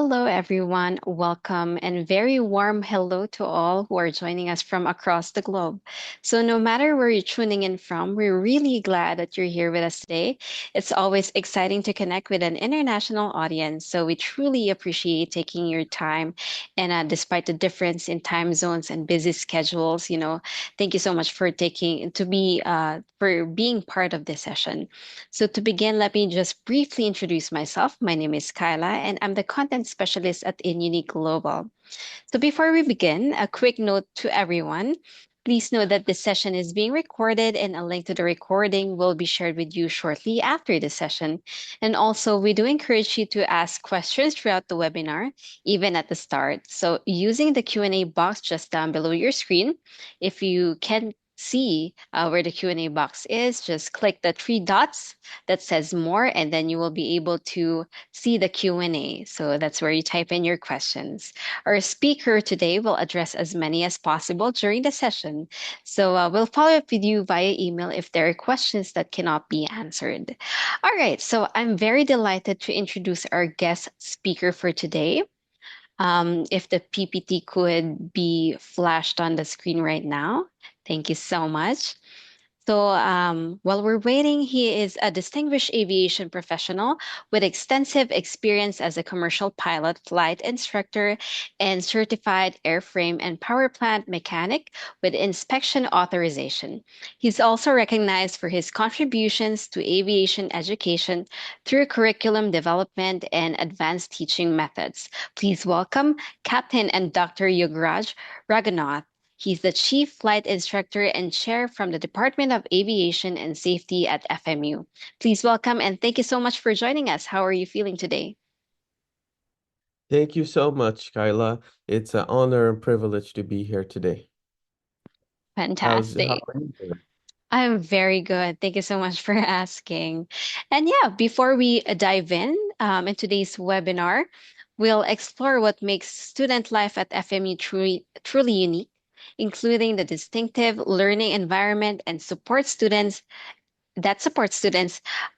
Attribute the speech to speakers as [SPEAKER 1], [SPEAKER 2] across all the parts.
[SPEAKER 1] Hello, everyone. Welcome and very warm hello to all who are joining us from across the globe. So, no matter where you're tuning in from, we're really glad that you're here with us today. It's always exciting to connect with an international audience. So, we truly appreciate taking your time. And despite the difference in time zones and busy schedules, thank you so much for for being part of this session. So, to begin, let me just briefly introduce myself. My name is Kyla, and I'm the content specialist at InUnique Global. So, before we begin, a quick note to everyone. Please know that this session is being recorded, and a link to the recording will be shared with you shortly after the session. And also, we do encourage you to ask questions throughout the webinar, even at the start. So, using the Q&A box just down below your screen, if you can see where the Q&A box is, just click the three dots that says more, and then you will be able to see the Q&A. So that's where you type in your questions. Our speaker today will address as many as possible during the session. So we'll follow up with you via email if there are questions that cannot be answered. All right, so I'm very delighted to introduce our guest speaker for today. If the PPT could be flashed on the screen right now. Thank you so much. So, while we're waiting, he is a distinguished aviation professional with extensive experience as a commercial pilot, flight instructor, and certified airframe and power plant mechanic with inspection authorization. He's also recognized for his contributions to aviation education through curriculum development and advanced teaching methods. Please welcome Captain and Dr. Yugraj Raghunath. He's the chief flight instructor and chair from the Department of Aviation and Safety at FMU. Please welcome and thank you so much for joining us. How are you feeling today?
[SPEAKER 2] Thank you so much, Kyla. It's an honor and privilege to be here today. How
[SPEAKER 1] Fantastic.
[SPEAKER 2] are you doing?
[SPEAKER 1] I'm very good. Thank you so much for asking. And yeah, before we dive in today's webinar, we'll explore what makes student life at FMU truly unique, including the distinctive learning environment and support students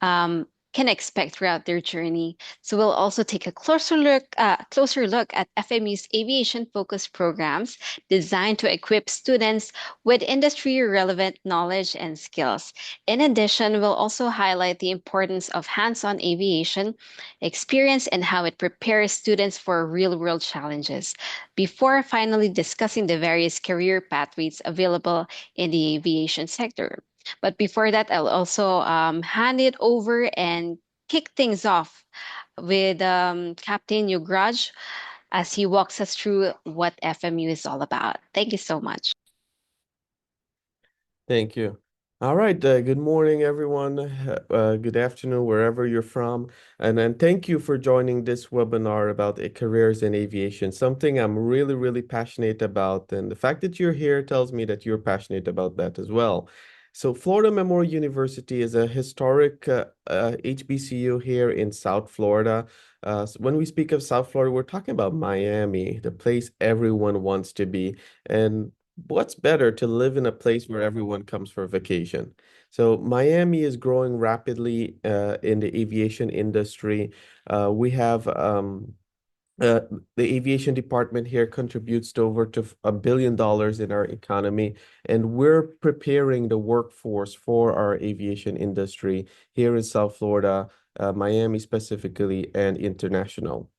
[SPEAKER 1] um, can expect throughout their journey. So we'll also take a closer look at FMU's aviation-focused programs designed to equip students with industry-relevant knowledge and skills. In addition, we'll also highlight the importance of hands-on aviation experience and how it prepares students for real-world challenges before finally discussing the various career pathways available in the aviation sector. But before that, I'll also hand it over and kick things off with Captain Yugraj as he walks us through what FMU is all about. Thank you so much.
[SPEAKER 2] Thank you. All right. Good morning, everyone. Good afternoon, wherever you're from. And then thank you for joining this webinar about careers in aviation, something I'm really, really passionate about. And the fact that you're here tells me that you're passionate about that as well. So, Florida Memorial University is a historic HBCU here in South Florida. When we speak of South Florida, we're talking about Miami, the place everyone wants to be. And what's better to live in a place where everyone comes for vacation? So Miami is growing rapidly in the aviation industry. We have uh, the aviation department here contributes to over to $1 billion in our economy, and we're preparing the workforce for our aviation industry here in South Florida, Miami specifically, and international.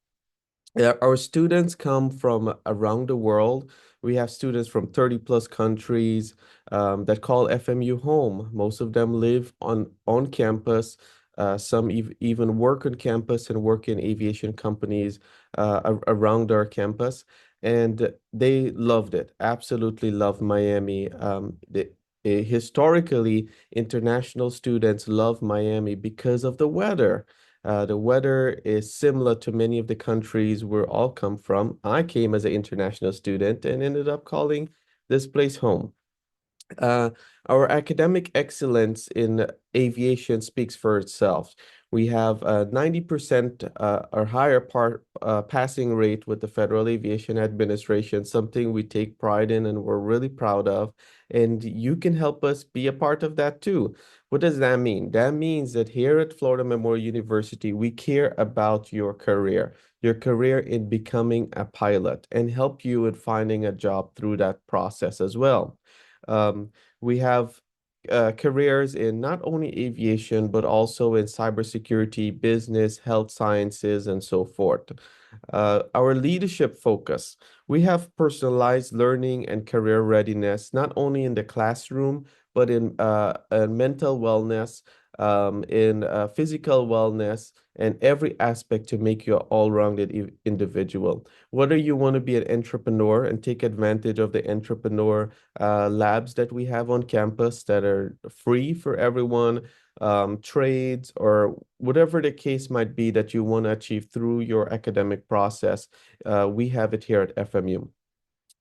[SPEAKER 2] Our students come from around the world. We have students from 30 plus countries that call FMU home. Most of them live on campus. Some even work on campus and work in aviation companies around our campus. And they loved it, absolutely loved Miami. Historically, international students love Miami because of the weather. The weather is similar to many of the countries we all come from. I came as an international student and ended up calling this place home. Uh, our academic excellence in aviation speaks for itself. We have 90% or higher passing rate with the Federal Aviation Administration, something we take pride in and we're really proud of. And you can help us be a part of that too. What does that mean? That means that here at Florida Memorial University, we care about your career in becoming a pilot, and help you in finding a job through that process as well. Um, we have careers in not only aviation, but also in cybersecurity, business, health sciences, and so forth. Our leadership focus. We have personalized learning and career readiness, not only in the classroom, but in mental wellness, in physical wellness, and every aspect to make you an all-rounded individual. Whether you want to be an entrepreneur and take advantage of the entrepreneur labs that we have on campus that are free for everyone, trades, or whatever the case might be that you want to achieve through your academic process, we have it here at FMU.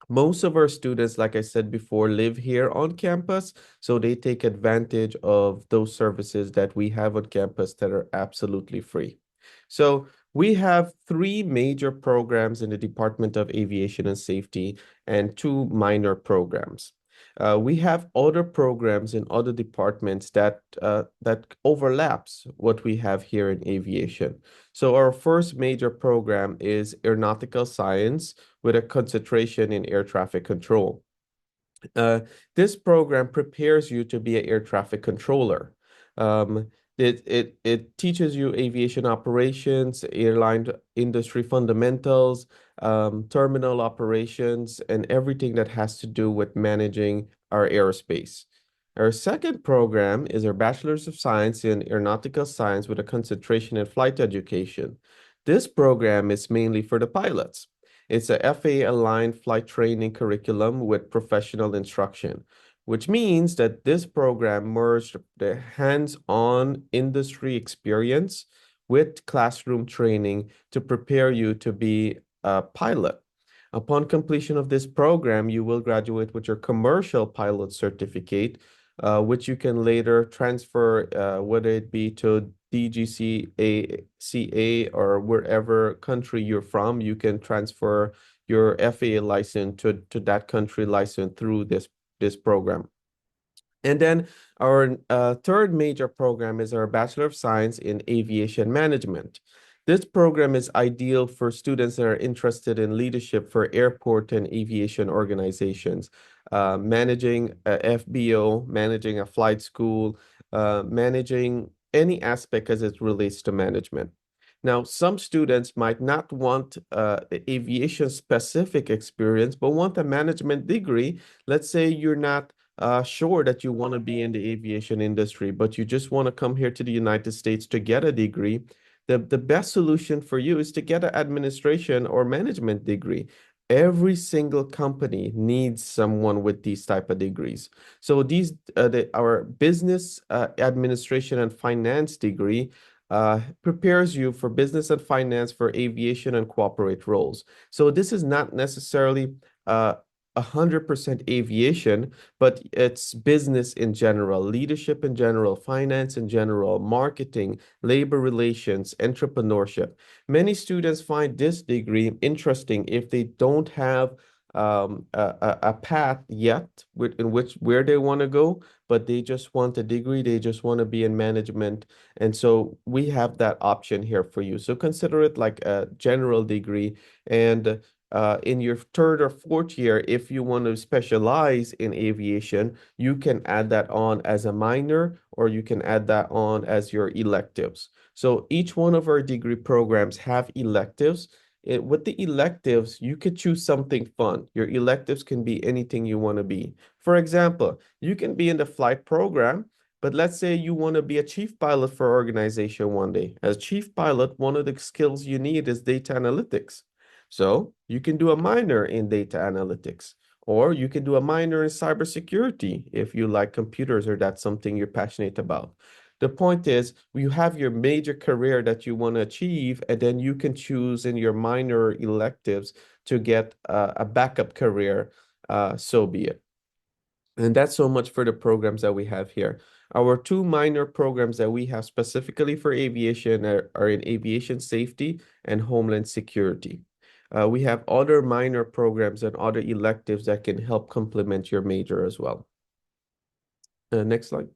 [SPEAKER 2] Most of our students, like I said before, live here on campus, so they take advantage of those services that we have on campus that are absolutely free. So we have three major programs in the Department of Aviation and Safety and two minor programs. We have other programs in other departments that overlaps what we have here in aviation. So our first major program is aeronautical science with a concentration in air traffic control. Uh, this program prepares you to be an air traffic controller. Um, it teaches you aviation operations, airline industry fundamentals, terminal operations, and everything that has to do with managing our aerospace. Our second program is our Bachelor's of Science in Aeronautical Science with a concentration in flight education. This program is mainly for the pilots. It's a FAA-aligned flight training curriculum with professional instruction, which means that this program merged the hands-on industry experience with classroom training to prepare you to be a pilot. Upon completion of this program, you will graduate with your commercial pilot certificate, which you can later transfer, whether it be to DGCA or wherever country you're from, you can transfer your FAA license to that country license through this program. And then our third major program is our Bachelor of Science in Aviation Management. This program is ideal for students that are interested in leadership for airport and aviation organizations, managing a FBO, managing a flight school, managing any aspect as it relates to management. Now, some students might not want aviation specific experience, but want a management degree. Let's say you're not sure that you want to be in the aviation industry, but you just want to come here to the United States to get a degree. The best solution for you is to get an administration or management degree. Every single company needs someone with these type of degrees. So our business administration and finance degree prepares you for business and finance for aviation and corporate roles. So this is not necessarily 100% aviation, but it's business in general, leadership in general, finance in general, marketing, labor relations, entrepreneurship. Many students find this degree interesting if they don't have a path yet in which where they want to go, but they just want a degree, they just want to be in management. And so we have that option here for you. So consider it like a general degree. And in your third or fourth year, if you want to specialize in aviation, you can add that on as a minor, or you can add that on as your electives. So each one of our degree programs have electives. With the electives, you could choose something fun. Your electives can be anything you want to be. For example, you can be in the flight program, but let's say you want to be a chief pilot for an organization one day. As chief pilot, one of the skills you need is data analytics. So you can do a minor in data analytics, or you can do a minor in cybersecurity if you like computers or that's something you're passionate about. The point is, you have your major career that you want to achieve, and then you can choose in your minor electives to get a backup career. So be it. And that's so much for the programs that we have here. Our two minor programs that we have specifically for aviation are in aviation safety and homeland security. We have other minor programs and other electives that can help complement your major as well. Next slide.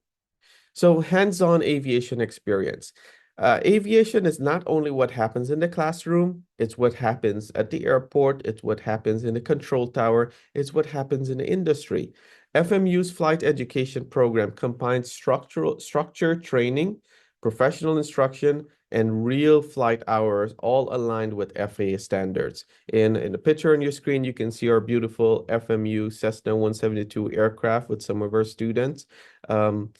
[SPEAKER 2] So hands-on aviation experience. Aviation is not only what happens in the classroom, it's what happens at the airport, it's what happens in the control tower, it's what happens in the industry. FMU's flight education program combines structured training, professional instruction, and real flight hours, all aligned with FAA standards. In the picture on your screen, you can see our beautiful FMU Cessna 172 aircraft with some of our students. Um,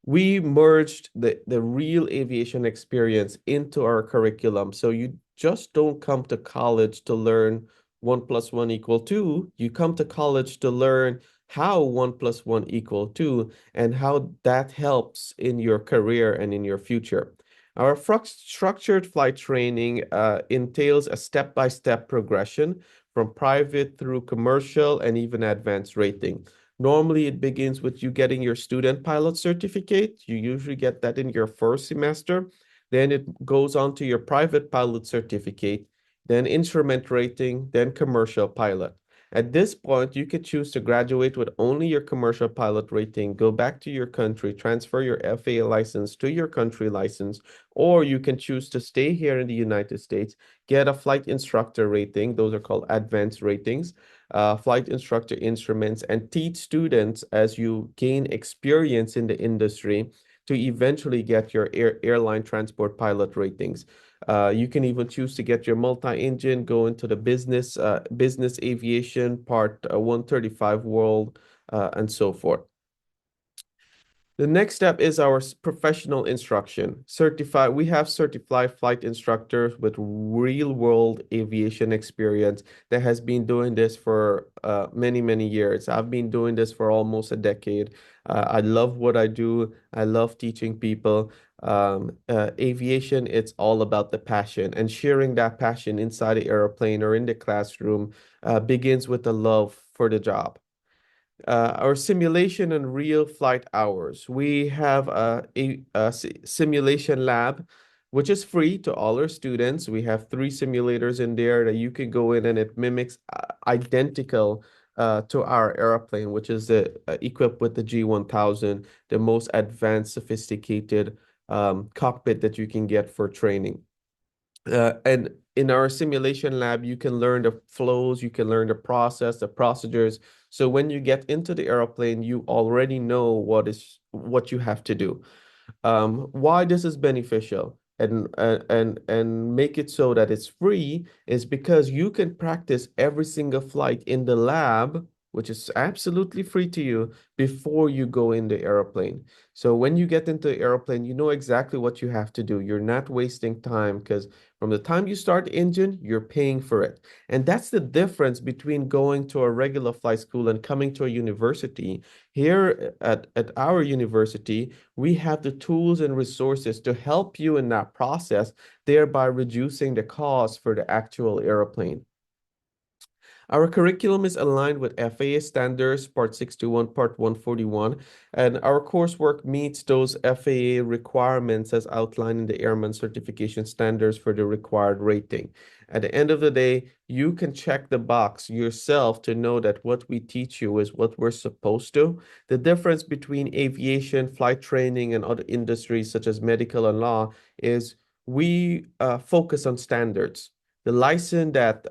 [SPEAKER 2] we merged the real aviation experience into our curriculum. So you just don't come to college to learn 1 + 1 = 2. You come to college to learn how 1 + 1 = 2 and how that helps in your career and in your future. Our structured flight training entails a step-by-step progression from private through commercial and even advanced rating. Normally, it begins with you getting your student pilot certificate. You usually get that in your first semester. Then it goes on to your private pilot certificate, then instrument rating, then commercial pilot. At this point, you could choose to graduate with only your commercial pilot rating, go back to your country, transfer your FAA license to your country license, or you can choose to stay here in the United States, get a flight instructor rating. Those are called advanced ratings, flight instructor instruments, and teach students as you gain experience in the industry to eventually get your airline transport pilot ratings. You can even choose to get your multi-engine, go into the business aviation part 135 world, and so forth. The next step is our professional instruction. We have certified flight instructors with real world aviation experience that has been doing this for many, many years. I've been doing this for almost a decade. I love what I do. I love teaching people. Aviation, it's all about the passion, and sharing that passion inside the airplane or in the classroom begins with the love for the job. Our simulation and real flight hours. We have a simulation lab, which is free to all our students. We have 3 simulators in there that you can go in, and it mimics identical to our airplane, which is equipped with the G1000, the most advanced, sophisticated cockpit that you can get for training. And in our simulation lab, you can learn the flows, you can learn the process, the procedures. So when you get into the airplane, you already know what you have to do. Why this is beneficial and make it so that it's free is because you can practice every single flight in the lab, which is absolutely free to you before you go in the airplane. So when you get into the airplane, you know exactly what you have to do. You're not wasting time because from the time you start the engine, you're paying for it. And that's the difference between going to a regular flight school and coming to a university. Here at our university, we have the tools and resources to help you in that process, thereby reducing the cost for the actual airplane. Our curriculum is aligned with FAA standards, Part 621, Part 141, and our coursework meets those FAA requirements as outlined in the Airman Certification Standards for the required rating. At the end of the day, you can check the box yourself to know that what we teach you is what we're supposed to. The difference between aviation, flight training, and other industries such as medical and law is we focus on standards. The license that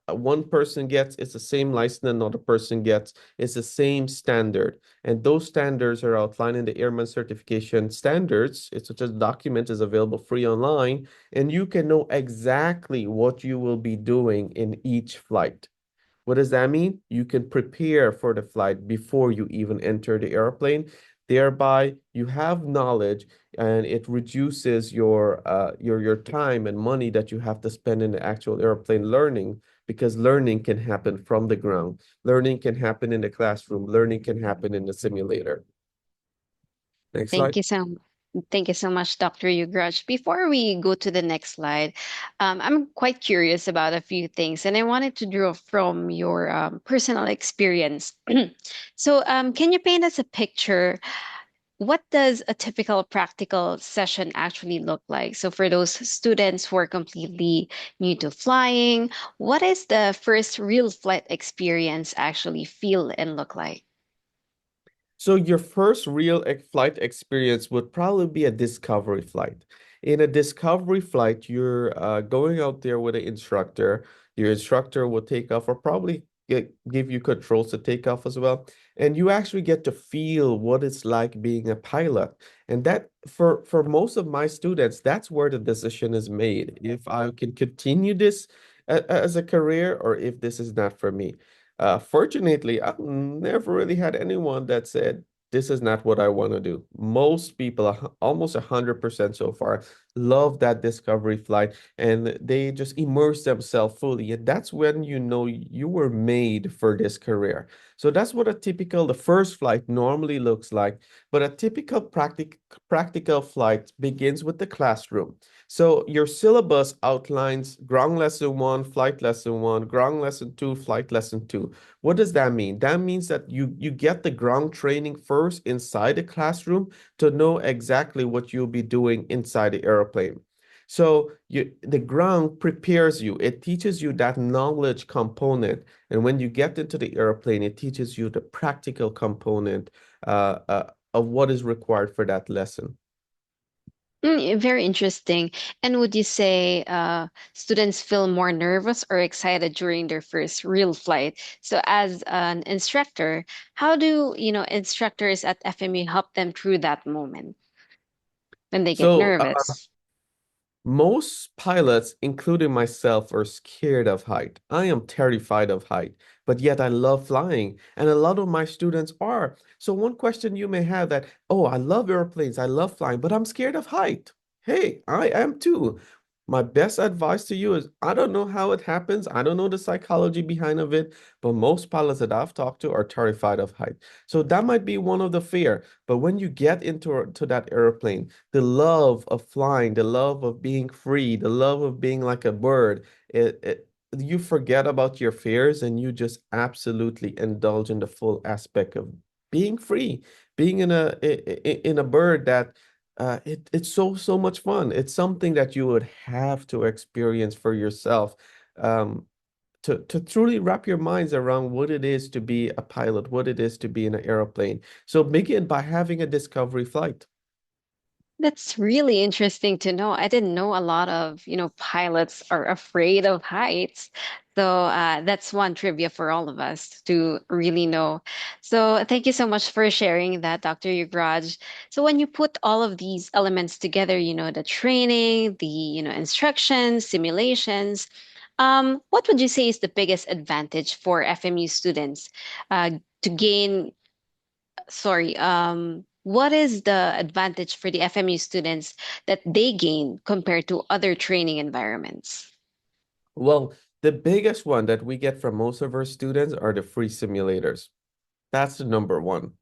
[SPEAKER 2] one person gets is the same license another person gets. It's the same standard. And those standards are outlined in the Airman Certification Standards. It's such a document is available free online, and you can know exactly what you will be doing in each flight. What does that mean? You can prepare for the flight before you even enter the airplane. Thereby, you have knowledge and it reduces your time and money that you have to spend in the actual airplane learning because learning can happen from the ground. Learning can happen in the classroom. Learning can happen in the simulator. Next
[SPEAKER 1] Thank
[SPEAKER 2] slide.
[SPEAKER 1] you so much. Thank you so much, Dr. Yugraj. Before we go to the next slide, I'm quite curious about a few things, and I wanted to draw from your personal experience. So, can you paint us a picture? What does a typical practical session actually look like? So, for those students who are completely new to flying, what is the first real flight experience actually feel and look like?
[SPEAKER 2] So your first real flight experience would probably be a discovery flight. In a discovery flight, you're going out there with an instructor. Your instructor will take off or probably give you controls to take off as well. And you actually get to feel what it's like being a pilot. And that for most of my students, that's where the decision is made. If I can continue this as a career or if this is not for me. Fortunately, I've never really had anyone that said, this is not what I want to do. Most people, almost 100% so far, love that discovery flight and they just immerse themselves fully. And that's when you know you were made for this career. So that's what the first flight normally looks like. But a typical practical flight begins with the classroom. So your syllabus outlines ground lesson one, flight lesson one, ground lesson two, flight lesson two. What does that mean? That means that you get the ground training first inside the classroom to know exactly what you'll be doing inside the airplane. So the ground prepares you. It teaches you that knowledge component. And when you get into the airplane, it teaches you the practical component of what is required for that lesson.
[SPEAKER 1] Very interesting. And would you say students feel more nervous or excited during their first real flight? So, as an instructor, how do instructors at FMU help them through that moment when they get
[SPEAKER 2] So
[SPEAKER 1] nervous?
[SPEAKER 2] most pilots, including myself, are scared of height. I am terrified of height, but yet I love flying, and a lot of my students are. So one question you may have that, oh, I love airplanes, I love flying, but I'm scared of height. Hey, I am too. My best advice to you is I don't know how it happens. I don't know the psychology behind of it, but most pilots that I've talked to are terrified of height. So that might be one of the fear. But when you get into that airplane, the love of flying, the love of being free, the love of being like a bird, you forget about your fears and you just absolutely indulge in the full aspect of being free, being in a bird that it's so much fun. It's something that you would have to experience for yourself. Um, to truly wrap your minds around what it is to be a pilot, what it is to be in an airplane. So begin by having a discovery flight.
[SPEAKER 1] That's really interesting to know. I didn't know a lot of, pilots are afraid of heights. So that's one trivia for all of us to really know. So thank you so much for sharing that, Dr. Yugraj. So when you put all of these elements together, the training, the, instructions, simulations, what would you say is the biggest advantage for FMU students uh, to gain sorry, what is the advantage for the FMU students that they gain compared to other training environments?
[SPEAKER 2] Well, the biggest one that we get from most of our students are the free simulators. That's the number one.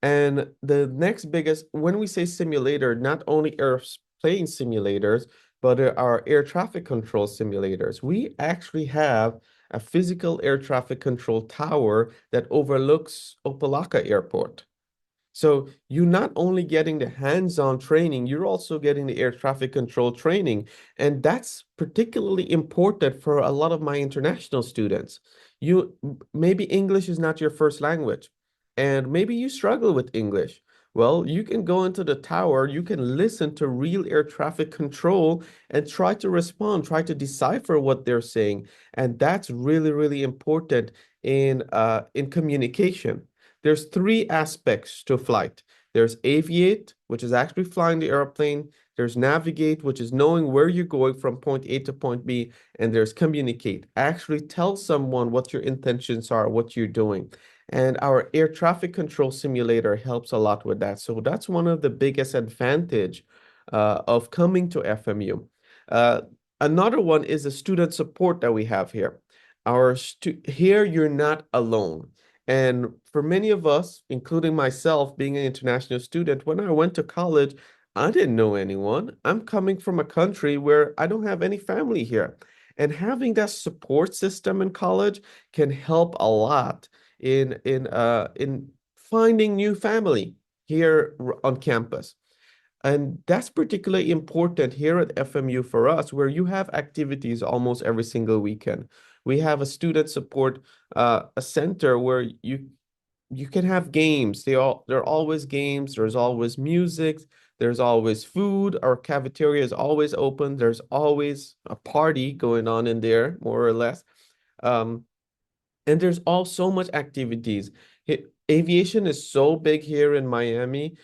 [SPEAKER 2] And the next biggest, when we say simulator, not only airplane simulators, but our air traffic control simulators. We actually have a physical air traffic control tower that overlooks Opelika Airport. So you're not only getting the hands-on training, you're also getting the air traffic control training. And that's particularly important for a lot of my international students. Maybe English is not your first language, and maybe you struggle with English. Well, you can go into the tower, you can listen to real air traffic control and try to respond, try to decipher what they're saying. And that's really, really important in communication. There's three aspects to flight. There's aviate, which is actually flying the airplane. There's navigate, which is knowing where you're going from point A to point B. And there's communicate, actually tell someone what your intentions are, what you're doing. And our air traffic control simulator helps a lot with that. So that's one of the biggest advantage of coming to FMU. Uh, Another one is the student support that we have here. Here you're not alone. And for many of us, including myself, being an international student, when I went to college, I didn't know anyone. I'm coming from a country where I don't have any family here. And having that support system in college can help a lot in finding new family here on campus. And that's particularly important here at FMU for us, where you have activities almost every single weekend. We have a student support a center where you can have games. There are always games. There's always music. There's always food. Our cafeteria is always open. There's always a party going on in there, more or less. Um, and there's all so much activities. Aviation is so big here in Miami,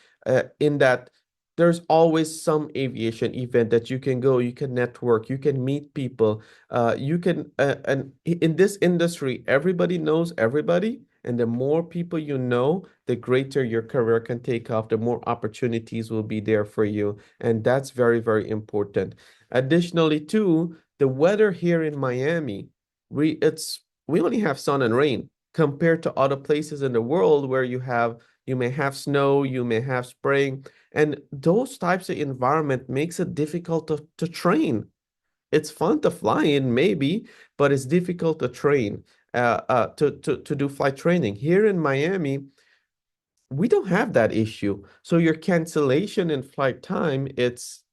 [SPEAKER 2] in that there's always some aviation event that you can go, you can network, you can meet people, and in this industry, everybody knows everybody. And the more people you know, the greater your career can take off, the more opportunities will be there for you. And that's very, very important. Additionally, too, the weather here in Miami, we only have sun and rain compared to other places in the world where you may have snow, you may have spring, and those types of environment makes it difficult to train. It's fun to fly in maybe, but it's difficult to train to do flight training. Here in Miami, we don't have that issue. So your cancellation in flight time, it's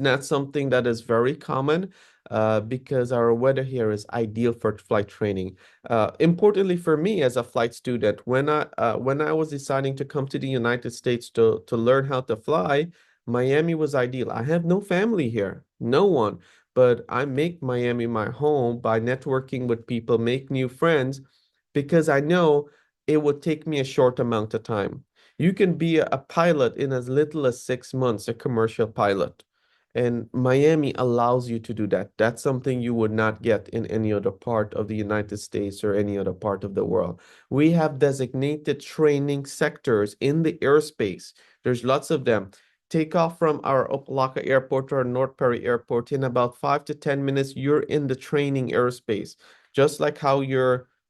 [SPEAKER 2] not something that is very common because our weather here is ideal for flight training. Importantly for me as a flight student, when I was deciding to come to the United States to learn how to fly, Miami was ideal. I have no family here, no one, but I make Miami my home by networking with people, make new friends, because I know it would take me a short amount of time. You can be a pilot in as little as 6 months, a commercial pilot. And Miami allows you to do that. That's something you would not get in any other part of the United States or any other part of the world. We have designated training sectors in the airspace. There's lots of them. Take off from our Opelika Airport or North Perry Airport in about 5 to 10 minutes. You're in the training airspace. Just like how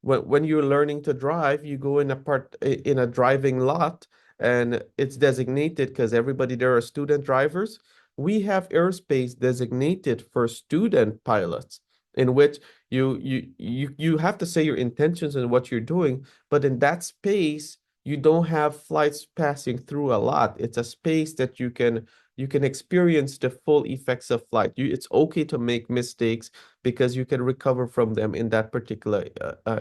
[SPEAKER 2] when you're learning to drive, you go in a driving lot and it's designated because everybody there are student drivers. We have airspace designated for student pilots in which you have to say your intentions and what you're doing, but in that space you don't have flights passing through a lot. It's a space that you can experience the full effects of flight. It's okay to make mistakes because you can recover from them in that particular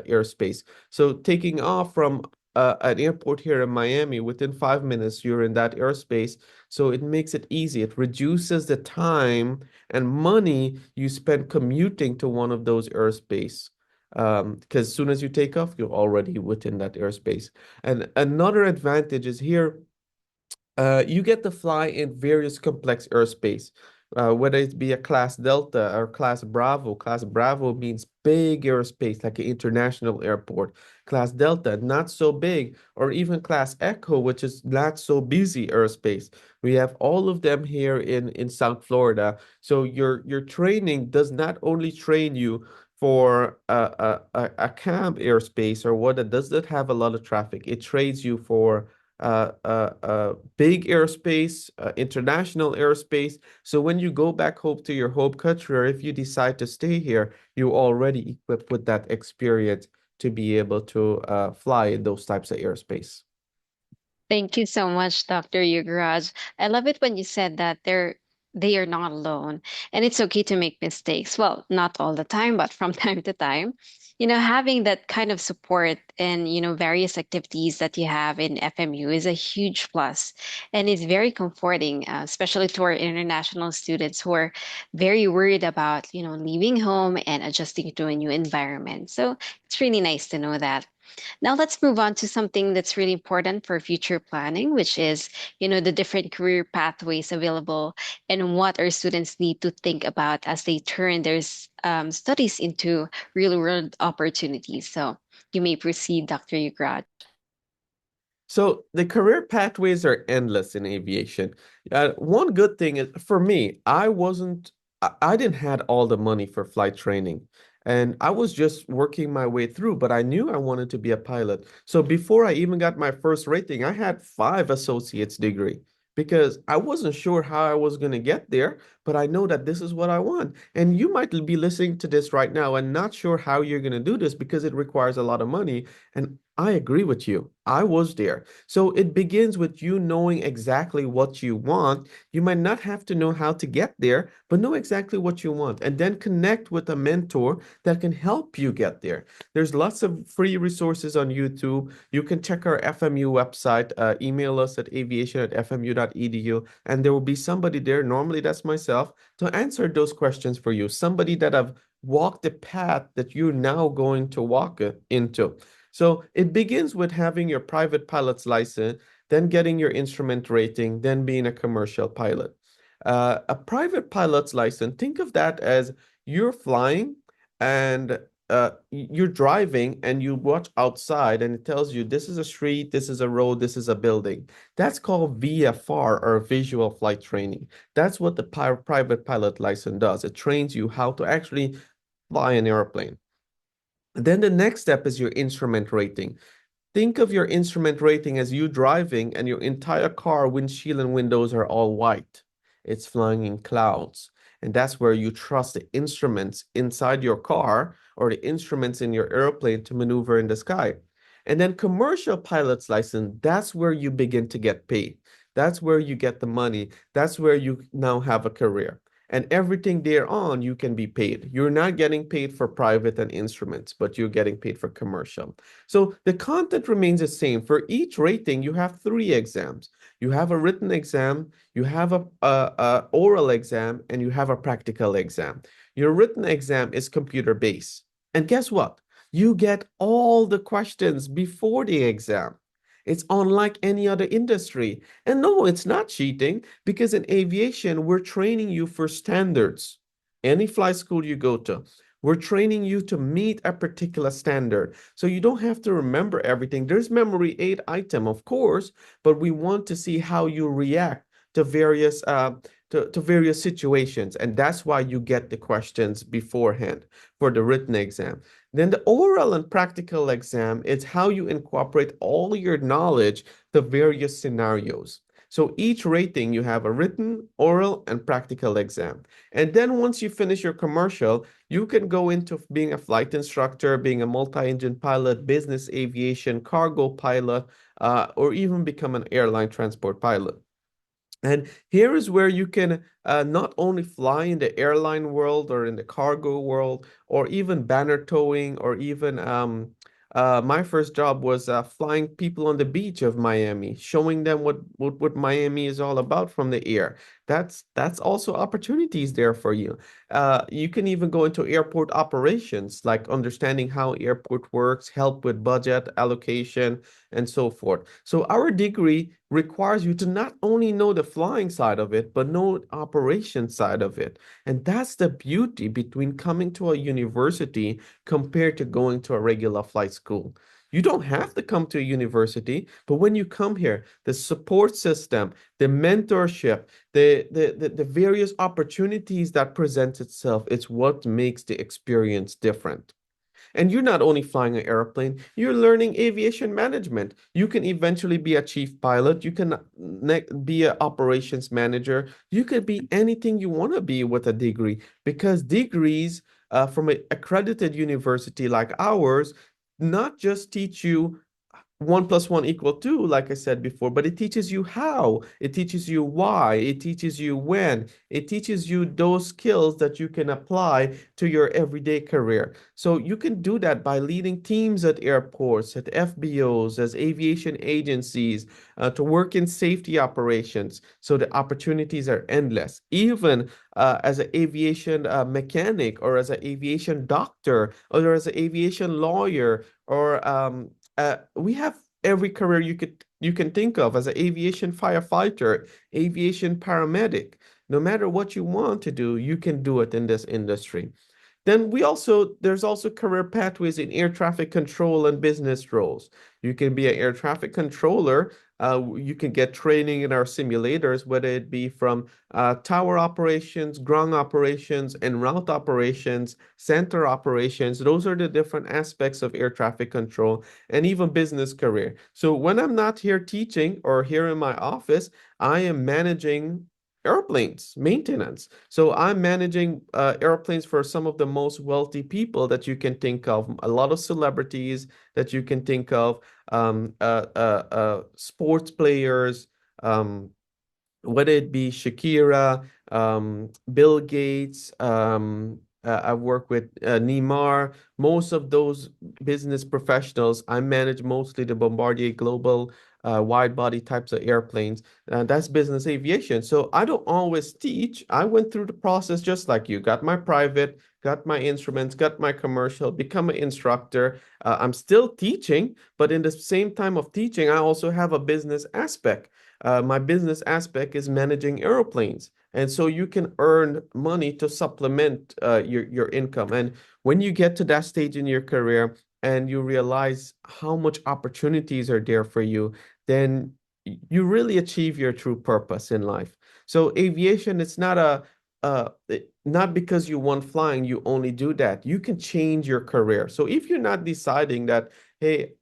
[SPEAKER 2] airspace. So taking off from an airport here in Miami, within 5 minutes, you're in that airspace. So it makes it easy. It reduces the time and money you spend commuting to one of those airspace. Because as soon as you take off, you're already within that airspace. And another advantage is here you get to fly in various complex airspace, whether it be a class Delta or class Bravo. Class Bravo means big airspace, like an international airport. Class Delta, not so big, or even class Echo, which is not so busy airspace. We have all of them here in South Florida. So your training does not only train you for a camp airspace or what that does not have a lot of traffic. It trains you for big airspace, international airspace. So when you go back home to your home country, or if you decide to stay here, you're already equipped with that experience to be able to fly in those types of airspace.
[SPEAKER 1] Thank you so much, Dr. Yugraj. I love it when you said that they are not alone and it's okay to make mistakes. Well, not all the time, but from time to time. Having that kind of support and, various activities that you have in FMU is a huge plus and it's very comforting, especially to our international students who are very worried about, leaving home and adjusting to a new environment. So it's really nice to know that. Now let's move on to something that's really important for future planning, which is, the different career pathways available and what our students need to think about as they turn their studies into real world opportunities. So you may proceed, Dr. Yugraj.
[SPEAKER 2] So the career pathways are endless in aviation. One good thing is for me, I didn't had all the money for flight training, and I was just working my way through. But I knew I wanted to be a pilot. So before I even got my first rating, I had 5 associate's degree. because I wasn't sure how I was going to get there, but I know that this is what I want. And you might be listening to this right now and not sure how you're going to do this because it requires a lot of money. And I agree with you. I was there. So it begins with you knowing exactly what you want. You might not have to know how to get there, but know exactly what you want and then connect with a mentor that can help you get there. There's lots of free resources on YouTube. You can check our FMU website, email us at aviation@fmu.edu, and there will be somebody there, normally that's myself, to answer those questions for you. Somebody that have walked the path that you're now going to walk into. So it begins with having your private pilot's license, then getting your instrument rating, then being a commercial pilot. A private pilot's license, think of that as you're flying and you're driving and you watch outside and it tells you this is a street, this is a road, this is a building. That's called VFR or visual flight training. That's what the private pilot license does. It trains you how to actually fly an airplane. Then the next step is your instrument rating. Think of your instrument rating as you driving and your entire car windshield and windows are all white. It's flying in clouds. And that's where you trust the instruments inside your car or the instruments in your airplane to maneuver in the sky. And then commercial pilot's license, that's where you begin to get paid. That's where you get the money. That's where you now have a career. And everything thereon, you can be paid. You're not getting paid for private and instruments, but you're getting paid for commercial. So the content remains the same. For each rating, you have three exams. You have a written exam, you have a oral exam, and you have a practical exam. Your written exam is computer-based. And guess what? You get all the questions before the exam. It's unlike any other industry. And no, it's not cheating because in aviation, we're training you for standards. Any flight school you go to, we're training you to meet a particular standard. So you don't have to remember everything. There's memory aid item, of course, but we want to see how you react to various situations. And that's why you get the questions beforehand for the written exam. Then the oral and practical exam is how you incorporate all your knowledge to various scenarios. So each rating, you have a written, oral, and practical exam. And then once you finish your commercial, you can go into being a flight instructor, being a multi-engine pilot, business aviation, cargo pilot, or even become an airline transport pilot. And here is where you can not only fly in the airline world or in the cargo world, or even banner towing, or even my first job was flying people on the beach of Miami, showing them what Miami is all about from the air. That's also opportunities there for you. You can even go into airport operations, like understanding how airport works, help with budget allocation, and so forth. So our degree requires you to not only know the flying side of it, but know the operation side of it. And that's the beauty between coming to a university compared to going to a regular flight school. You don't have to come to a university, but when you come here, the support system, the mentorship, the various opportunities that presents itself, it's what makes the experience different. And you're not only flying an airplane, you're learning aviation management. You can eventually be a chief pilot. You can be an operations manager. You could be anything you want to be with a degree because degrees from an accredited university like ours not just teach you 1 + 1 = 2, like I said before, but it teaches you how, it teaches you why, it teaches you when, it teaches you those skills that you can apply to your everyday career. So you can do that by leading teams at airports, at FBOs, as aviation agencies, to work in safety operations. So the opportunities are endless. Even as an aviation mechanic, or as an aviation doctor, or as an aviation lawyer, or we have every career you can think of as an aviation firefighter, aviation paramedic. No matter what you want to do, you can do it in this industry. Then there's also career pathways in air traffic control and business roles. You can be an air traffic controller, You can get training in our simulators, whether it be from tower operations, ground operations, en route operations, center operations. Those are the different aspects of air traffic control and even business career. So when I'm not here teaching or here in my office, I am managing airplanes maintenance. So I'm managing airplanes for some of the most wealthy people that you can think of, a lot of celebrities that you can think of, sports players, um, whether it be Shakira, Bill Gates, I work with Neymar, most of those business professionals. I manage mostly the Bombardier Global wide body types of airplanes. That's business aviation. So I don't always teach. I went through the process just like you. Got my private, got my instruments, got my commercial, become an instructor. I'm still teaching, but in the same time of teaching, I also have a business aspect. My business aspect is managing airplanes. And so you can earn money to supplement your income. And when you get to that stage in your career and you realize how much opportunities are there for you, then you really achieve your true purpose in life. So aviation, it's not not because you want flying, you only do that. You can change your career. So if you're not deciding that, hey,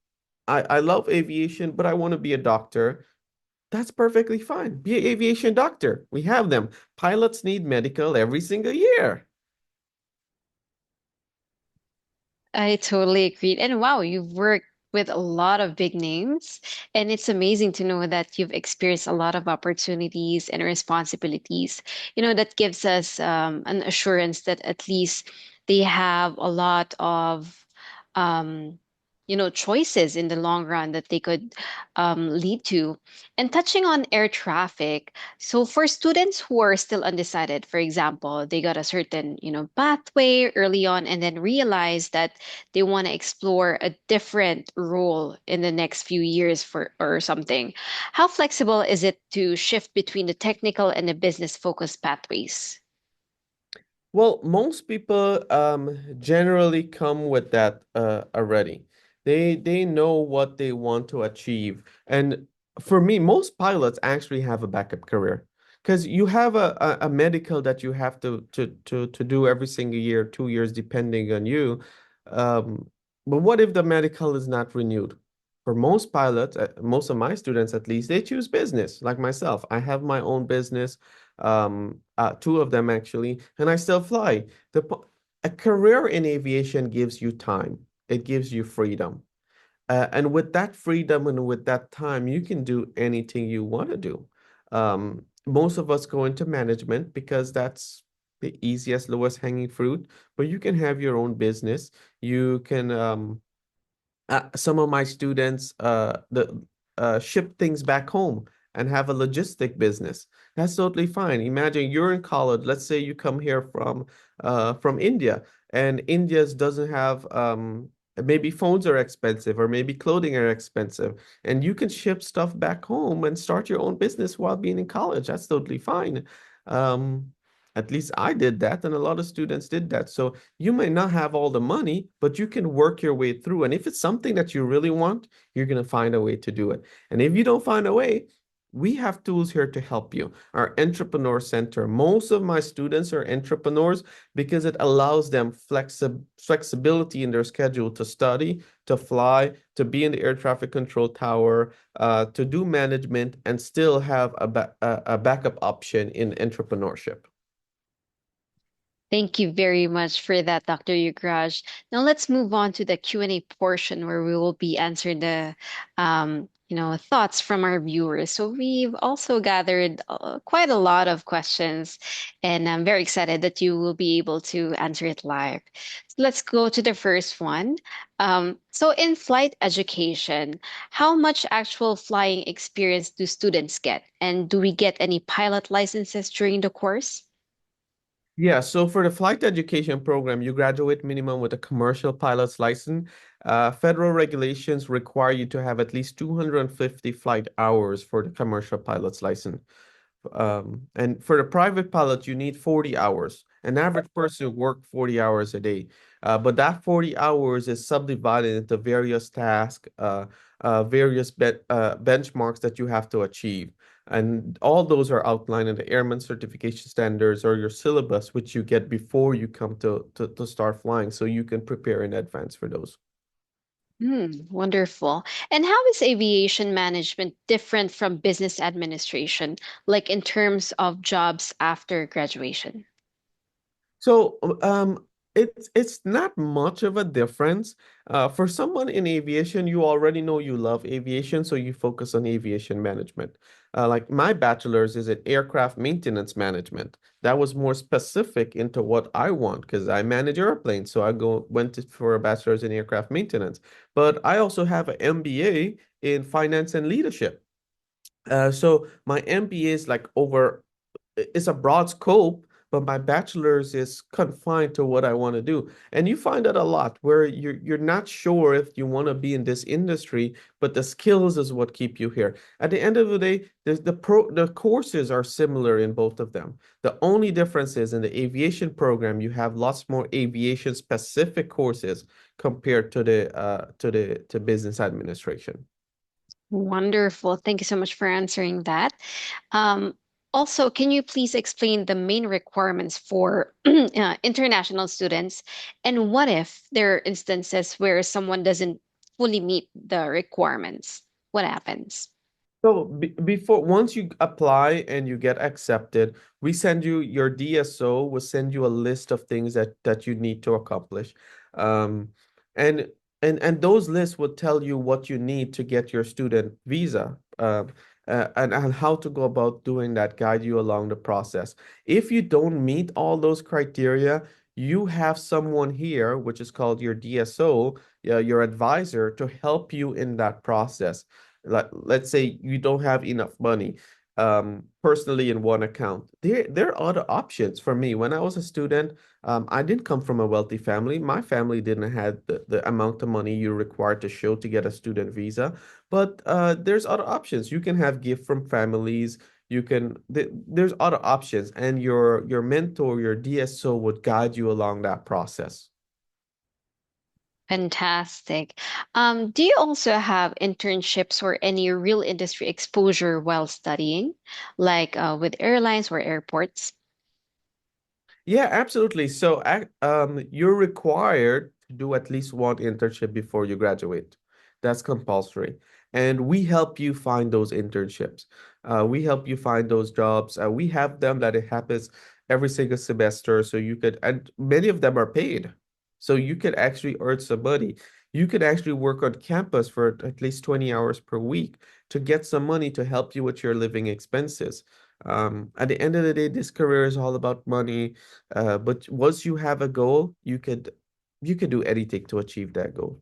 [SPEAKER 2] I love aviation, but I want to be a doctor, that's perfectly fine. Be an aviation doctor. We have them. Pilots need medical every single year.
[SPEAKER 1] I totally agree. And wow, you've worked with a lot of big names. And it's amazing to know that you've experienced a lot of opportunities and responsibilities. That gives us an assurance that at least they have a lot of, um, choices in the long run that they could lead to. And touching on air traffic, so for students who are still undecided, for example, they got a certain, pathway early on and then realize that they want to explore a different role in the next few years for or something. How flexible is it to shift between the technical and the business focused pathways?
[SPEAKER 2] Well, most people generally come with that already. They know what they want to achieve. And for me, most pilots actually have a backup career because you have a medical that you have to do every single year, 2 years, depending on you. Um, but what if the medical is not renewed? For most pilots, most of my students at least, they choose business, like myself. I have my own business, two of them actually, and I still fly. A career in aviation gives you time. It gives you freedom. And with that freedom and with that time, you can do anything you want to do. Most of us go into management because that's the easiest, lowest hanging fruit, but you can have your own business. You can some of my students ship things back home and have a logistic business. That's totally fine. Imagine you're in college. Let's say you come here from India, and India's doesn't have maybe phones are expensive or maybe clothing are expensive, and you can ship stuff back home and start your own business while being in college. That's totally fine. Um, at least I did that, and a lot of students did that. So you may not have all the money, but you can work your way through. And if it's something that you really want, you're going to find a way to do it. And if you don't find a way, we have tools here to help you. Our Entrepreneur Center. Most of my students are entrepreneurs because it allows them flexibility in their schedule to study, to fly, to be in the air traffic control tower, to do management, and still have a backup option in entrepreneurship.
[SPEAKER 1] Thank you very much for that, Dr. Yugraj. Now let's move on to the Q&A portion where we will be answering the thoughts from our viewers. So we've also gathered quite a lot of questions, and I'm very excited that you will be able to answer it live. So let's go to the first one. So in flight education, how much actual flying experience do students get? And do we get any pilot licenses during the course?
[SPEAKER 2] Yeah, so for the flight education program, you graduate minimum with a commercial pilot's license. Federal regulations require you to have at least 250 flight hours for the commercial pilot's license. And for the private pilot, you need 40 hours. An average person work 40 hours a day. But that 40 hours is subdivided into various tasks, various benchmarks that you have to achieve. And all those are outlined in the Airman Certification Standards or your syllabus, which you get before you come to start flying, so you can prepare in advance for those.
[SPEAKER 1] Wonderful. And how is aviation management different from business administration, like in terms of jobs after graduation?
[SPEAKER 2] So, it's not much of a difference. For someone in aviation, you already know you love aviation, so you focus on aviation management. Like my bachelor's is in aircraft maintenance management. That was more specific into what I want because I manage airplanes, so for a bachelor's in aircraft maintenance. But I also have an MBA in finance and leadership. So my MBA is like over it's a broad scope, but my bachelor's is confined to what I want to do. And you find that a lot where you're not sure if you want to be in this industry, but the skills is what keep you here. At the end of the day, the courses are similar in both of them. The only difference is in the aviation program, you have lots more aviation specific courses compared to business administration.
[SPEAKER 1] Wonderful. Thank you so much for answering that. Um, Also, can you please explain the main requirements for international students? And what if there are instances where someone doesn't fully meet the requirements? What happens?
[SPEAKER 2] So before once you apply and you get accepted, we send you your DSO will send you a list of things that you need to accomplish. Um, and and those lists will tell you what you need to get your student visa. And how to go about doing that, guide you along the process. If you don't meet all those criteria, you have someone here, which is called your DSO, your advisor, to help you in that process. Like let's say you don't have enough money personally in one account. There are other options for me. When I was a student, I didn't come from a wealthy family. My family didn't have the amount of money you require to show to get a student visa. But there's other options. You can have gift from families. There's other options, and your mentor, your DSO would guide you along that process.
[SPEAKER 1] Fantastic. Do you also have internships or any real industry exposure while studying, like with airlines or airports?
[SPEAKER 2] Yeah, absolutely. So, you're required to do at least one internship before you graduate. That's compulsory. And we help you find those internships. We help you find those jobs. We have them that it happens every single semester. So and many of them are paid. So you could actually earn some money. You could actually work on campus for at least 20 hours per week to get some money to help you with your living expenses. At the end of the day, this career is all about money. But once you have a goal, you could do anything to achieve that goal.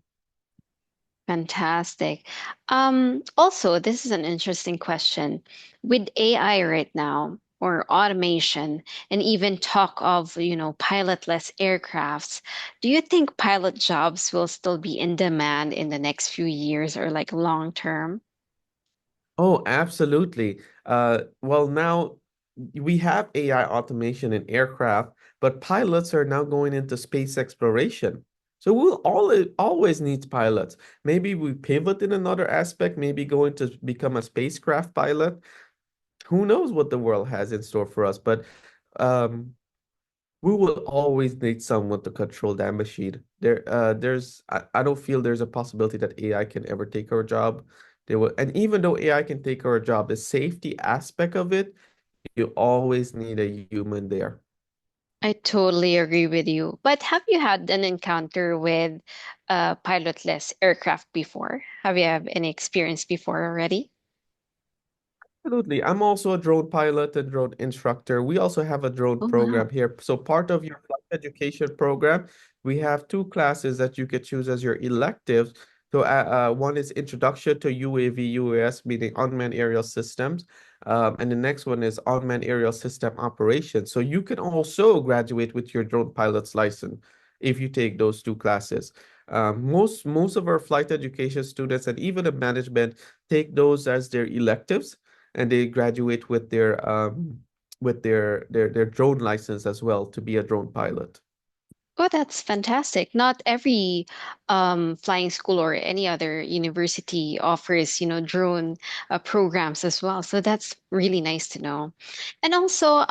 [SPEAKER 1] Fantastic. Also, this is an interesting question. With AI right now, or automation, and even talk of, pilotless aircrafts, do you think pilot jobs will still be in demand in the next few years or like long term?
[SPEAKER 2] Oh, absolutely. Well, now we have AI automation in aircraft, but pilots are now going into space exploration. So we'll always need pilots. Maybe we pivot in another aspect, maybe going to become a spacecraft pilot. Who knows what the world has in store for us? But um, we will always need someone to control that machine. I don't feel there's a possibility that AI can ever take our job. And even though AI can take our job, the safety aspect of it, you always need a human there.
[SPEAKER 1] I totally agree with you. But have you had an encounter with pilotless aircraft before? Have you have any experience before already?
[SPEAKER 2] Absolutely. I'm also a drone pilot and drone instructor. We also have a drone
[SPEAKER 1] Oh,
[SPEAKER 2] program
[SPEAKER 1] wow.
[SPEAKER 2] here. So part of your flight education program, we have two classes that you could choose as your electives. So one is Introduction to UAV UAS, meaning unmanned aerial systems. And the next one is Unmanned Aerial System Operations. So you can also graduate with your drone pilot's license if you take those two classes. Most of our flight education students and even the management take those as their electives and they graduate with their drone license as well to be a drone pilot.
[SPEAKER 1] Oh, that's fantastic. Not every flying school or any other university offers, drone programs as well. So that's really nice to know. And also,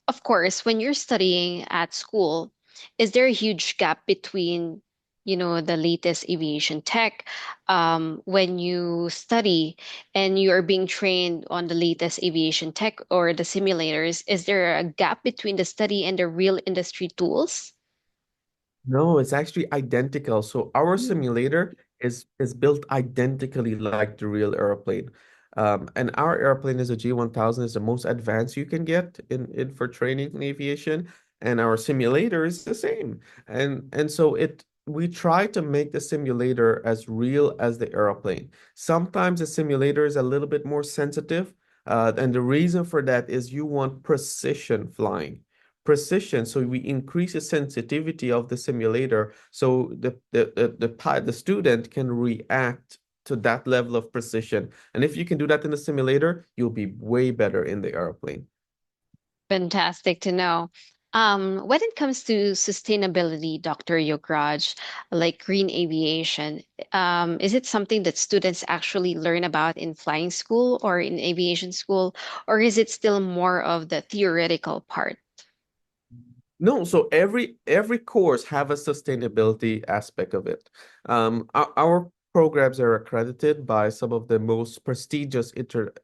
[SPEAKER 1] of course, when you're studying at school, is there a huge gap between, the latest aviation tech when you study and you are being trained on the latest aviation tech or the simulators? Is there a gap between the study and the real industry tools?
[SPEAKER 2] No, it's actually identical. So our
[SPEAKER 1] Mm.
[SPEAKER 2] simulator is built identically like the real airplane. And our airplane is a G1000, is the most advanced you can get in for training in aviation. And our simulator is the same. And so we try to make the simulator as real as the airplane. Sometimes the simulator is a little bit more sensitive. And the reason for that is you want precision flying, precision. So we increase the sensitivity of the simulator so the student can react to that level of precision. And if you can do that in the simulator, you'll be way better in the airplane.
[SPEAKER 1] Fantastic to know. When it comes to sustainability, Dr. Yograj, like green aviation, is it something that students actually learn about in flying school or in aviation school, or is it still more of the theoretical part?
[SPEAKER 2] No, so every course have a sustainability aspect of it. Our programs are accredited by some of the most prestigious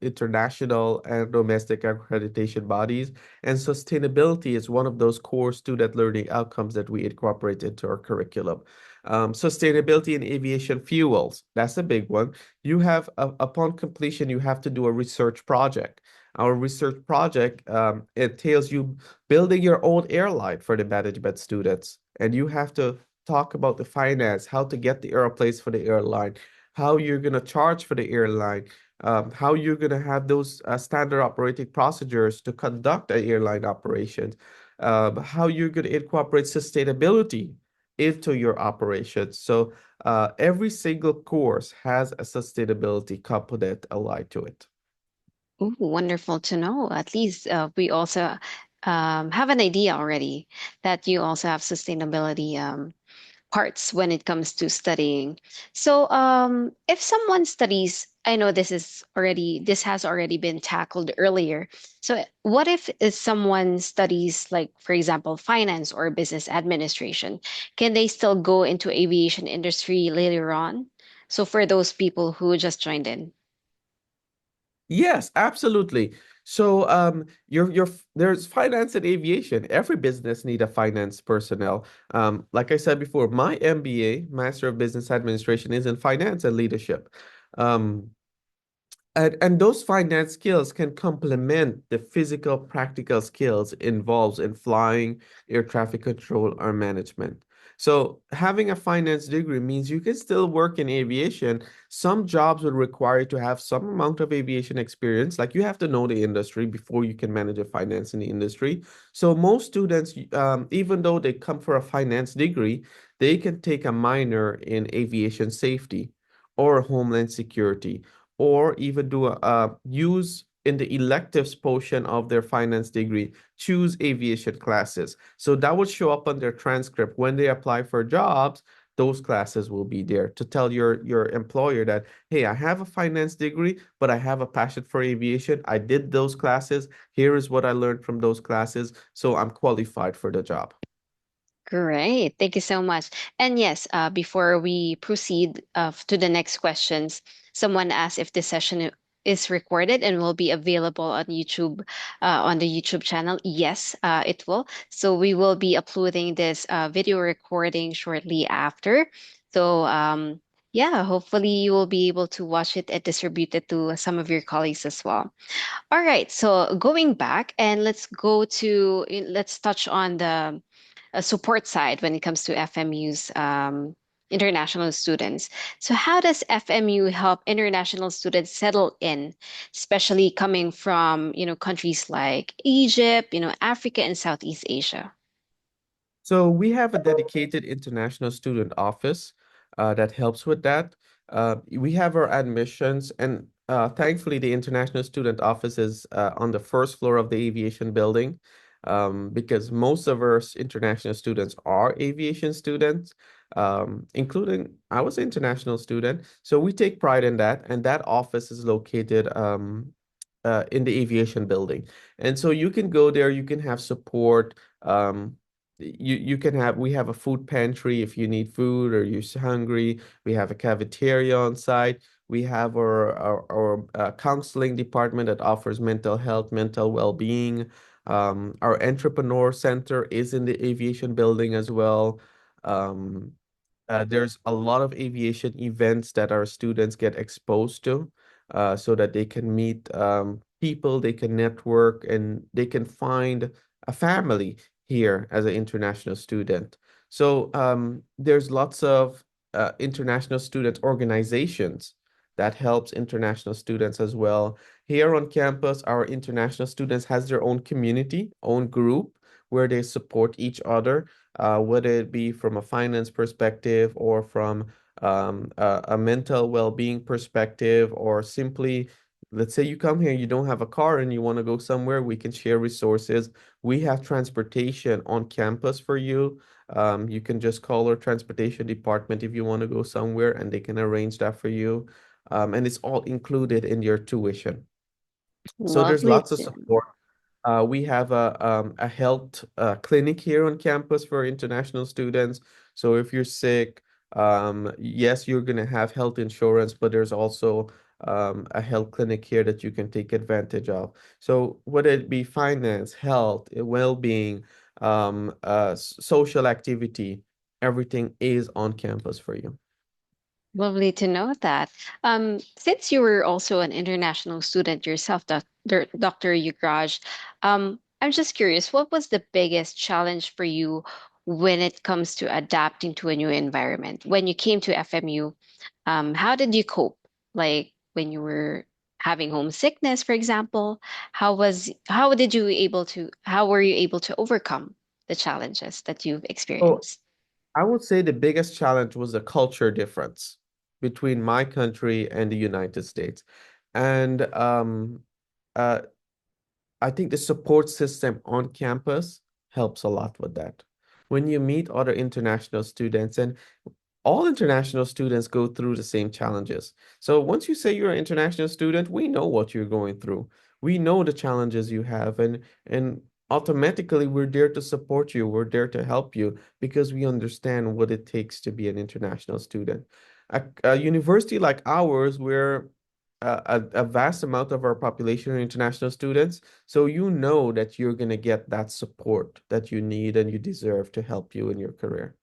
[SPEAKER 2] international and domestic accreditation bodies, and sustainability is one of those core student learning outcomes that we incorporate into our curriculum. Sustainability in aviation fuels, that's a big one. Upon completion, you have to do a research project. Our research project entails you building your own airline for the management students. And you have to talk about the finance, how to get the airplanes for the airline, how you're going to charge for the airline, how you're going to have those standard operating procedures to conduct an airline operations, how you're going to incorporate sustainability into your operations. So every single course has a sustainability component allied to it.
[SPEAKER 1] Ooh, wonderful to know. At least we also have an idea already that you also have sustainability parts when it comes to studying. So, if someone studies, I know this has already been tackled earlier. So, what if someone studies, like, for example, finance or business administration? Can they still go into aviation industry later on? So, for those people who just joined in.
[SPEAKER 2] Yes, absolutely. So, there's finance and aviation. Every business need a finance personnel. Like I said before, my MBA, Master of Business Administration, is in finance and leadership. Um, and those finance skills can complement the physical, practical skills involved in flying, air traffic control, or management. So having a finance degree means you can still work in aviation. Some jobs would require you to have some amount of aviation experience, like you have to know the industry before you can manage a finance in the industry. So most students, even though they come for a finance degree, they can take a minor in aviation safety or homeland security, or even do a use in the electives portion of their finance degree, choose aviation classes. So that would show up on their transcript when they apply for jobs. Those classes will be there to tell your employer that, hey, I have a finance degree, but I have a passion for aviation. I did those classes. Here is what I learned from those classes. So I'm qualified for the job.
[SPEAKER 1] Great. Thank you so much. And yes, before we proceed to the next questions, someone asked if this session is recorded and will be available on YouTube, on the YouTube channel. Yes, it will. So we will be uploading this video recording shortly after. So yeah, hopefully you will be able to watch it and distribute it to some of your colleagues as well. All right. So going back and let's touch on the support side when it comes to FMU's international students. So how does FMU help international students settle in, especially coming from, countries like Egypt, Africa and Southeast Asia?
[SPEAKER 2] So we have a dedicated international student office that helps with that. We have our admissions, and thankfully, the international student office is on the first floor of the aviation building. because most of our international students are aviation students, including I was an international student. So we take pride in that. And that office is located in the aviation building. And so you can go there, you can have support. You can have we have a food pantry if you need food or you're hungry. We have a cafeteria on site. We have our counseling department that offers mental health, mental well-being. Our entrepreneur center is in the aviation building as well. Um, there's a lot of aviation events that our students get exposed to, so that they can meet people, they can network, and they can find a family here as an international student. So there's lots of international student organizations that helps international students as well. Here on campus, our international students has their own community, own group where they support each other, whether it be from a finance perspective or from a mental well-being perspective, or simply, let's say you come here, you don't have a car and you want to go somewhere, we can share resources. We have transportation on campus for you. You can just call our transportation department if you want to go somewhere, and they can arrange that for you. And it's all included in your tuition. So there's
[SPEAKER 1] Lovely
[SPEAKER 2] lots of
[SPEAKER 1] to
[SPEAKER 2] support. We have a health clinic here on campus for international students. So if you're sick, yes, you're going to have health insurance, but there's also a health clinic here that you can take advantage of. So whether it be finance, health, well-being, social activity, everything is on campus for you.
[SPEAKER 1] Lovely to know that. Since you were also an international student yourself, Dr. Yugraj, I'm just curious, what was the biggest challenge for you when it comes to adapting to a new environment? When you came to FMU, how did you cope? Like when you were having homesickness, for example, how were you able to overcome the challenges that you've
[SPEAKER 2] So
[SPEAKER 1] experienced?
[SPEAKER 2] I would say the biggest challenge was the culture difference between my country and the United States. And uh, I think the support system on campus helps a lot with that. When you meet other international students, and all international students go through the same challenges. So once you say you're an international student, we know what you're going through. We know the challenges you have, and automatically we're there to support you. We're there to help you because we understand what it takes to be an international student. A university like ours, where a vast amount of our population are international students, so you know that you're going to get that support that you need and you deserve to help you in your career.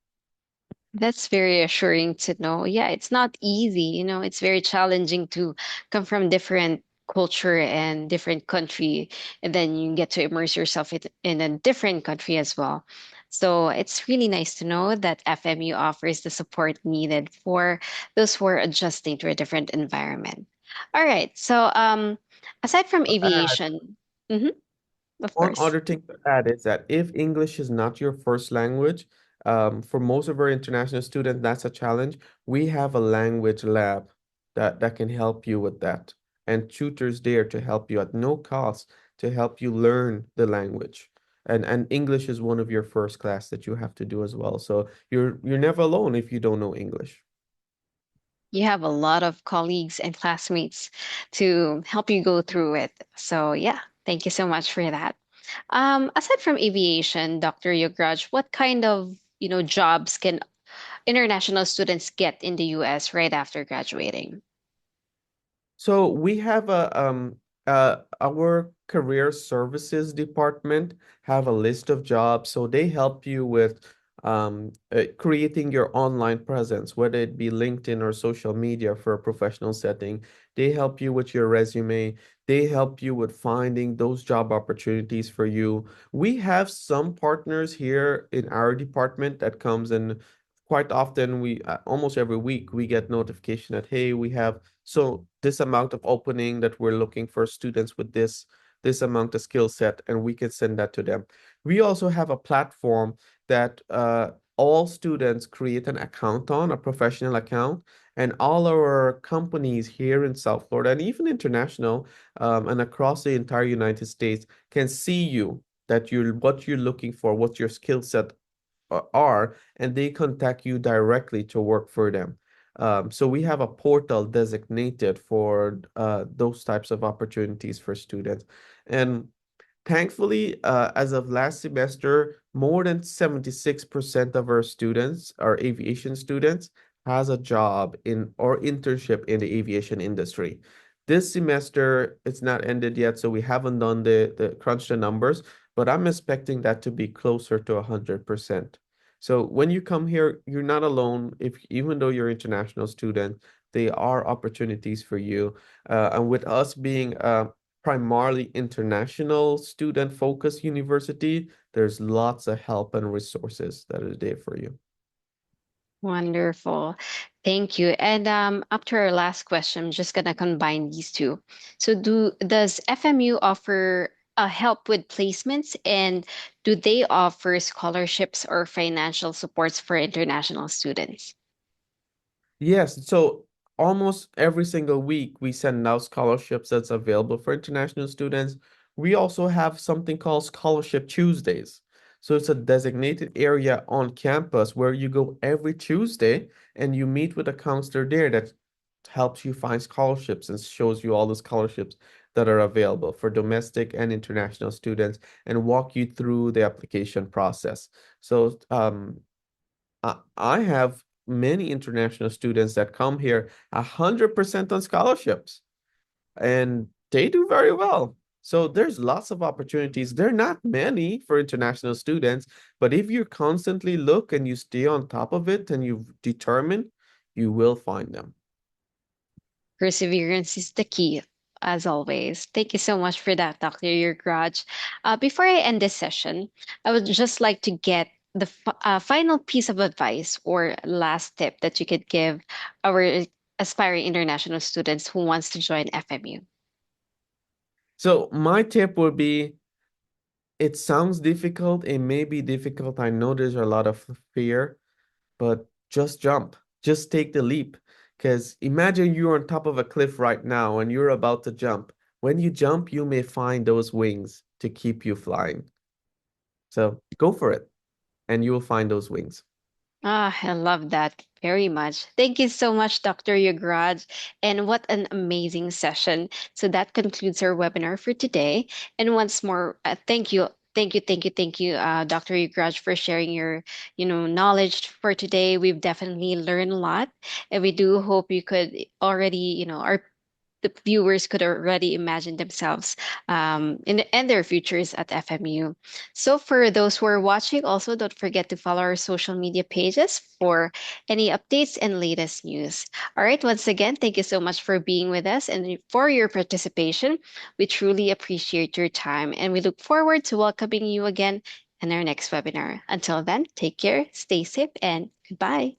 [SPEAKER 1] That's very assuring to know. Yeah, it's not easy. It's very challenging to come from different culture and different country, and then you get to immerse yourself in a different country as well. So it's really nice to know that FMU offers the support needed for those who are adjusting to a different environment. All right. So aside from aviation, mhm, of
[SPEAKER 2] One
[SPEAKER 1] course.
[SPEAKER 2] other thing to add is that if English is not your first language, for most of our international students, that's a challenge. We have a language lab that can help you with that, and tutors there to help you at no cost to help you learn the language. And English is one of your first class that you have to do as well. So you're never alone if you don't know English.
[SPEAKER 1] You have a lot of colleagues and classmates to help you go through it. So yeah, thank you so much for that. Aside from aviation, Dr. Yograj, what kind of jobs can international students get in the US right after graduating?
[SPEAKER 2] So we have our career services department have a list of jobs. So they help you with creating your online presence, whether it be LinkedIn or social media for a professional setting. They help you with your resume. They help you with finding those job opportunities for you. We have some partners here in our department that comes in quite often. We almost every week we get notification that, hey, we have so this amount of opening that we're looking for students with this amount of skill set, and we can send that to them. We also have a platform that all students create an account on, a professional account, and all our companies here in South Florida and even international and across the entire United States can see you that you're what you're looking for, what your skill set are, and they contact you directly to work for them. So we have a portal designated for those types of opportunities for students. And thankfully, as of last semester, more than 76% of our students, our aviation students, has a job in or internship in the aviation industry. This semester, it's not ended yet, so we haven't done the crunch the numbers, but I'm expecting that to be closer to 100%. So when you come here, you're not alone. If even though you're an international student, there are opportunities for you. And with us being primarily international student focused university, there's lots of help and resources that are there for you.
[SPEAKER 1] Wonderful. Thank you. And up to our last question, I'm just gonna combine these two. So does FMU offer help with placements, and do they offer scholarships or financial supports for international students?
[SPEAKER 2] Yes, so almost every single week we send out scholarships that's available for international students. We also have something called Scholarship Tuesdays. So it's a designated area on campus where you go every Tuesday and you meet with a counselor there that helps you find scholarships and shows you all the scholarships that are available for domestic and international students and walk you through the application process. So I have many international students that come here 100% on scholarships, and they do very well. So there's lots of opportunities. There are not many for international students, but if you constantly look and you stay on top of it and you determine, you will find them.
[SPEAKER 1] Perseverance is the key, as always. Thank you so much for that, Dr. Yurgraj. Before I end this session, I would just like to get the final piece of advice or last tip that you could give our aspiring international students who wants to join FMU.
[SPEAKER 2] So my tip would be, it sounds difficult, it may be difficult. I know there's a lot of fear, but just jump. Just take the leap. Because imagine you're on top of a cliff right now and you're about to jump. When you jump, you may find those wings to keep you flying. So go for it, and you will find those wings.
[SPEAKER 1] Ah, I love that very much. Thank you so much, Dr. Yugraj. And what an amazing session. So that concludes our webinar for today. And once more, thank you. Thank you, Dr. Yugraj, for sharing your, knowledge for today. We've definitely learned a lot, and we do hope you could already, our the viewers could already imagine themselves in their futures at FMU. So for those who are watching, also don't forget to follow our social media pages for any updates and latest news. All right, once again, thank you so much for being with us and for your participation. We truly appreciate your time and we look forward to welcoming you again in our next webinar. Until then, take care, stay safe, and goodbye.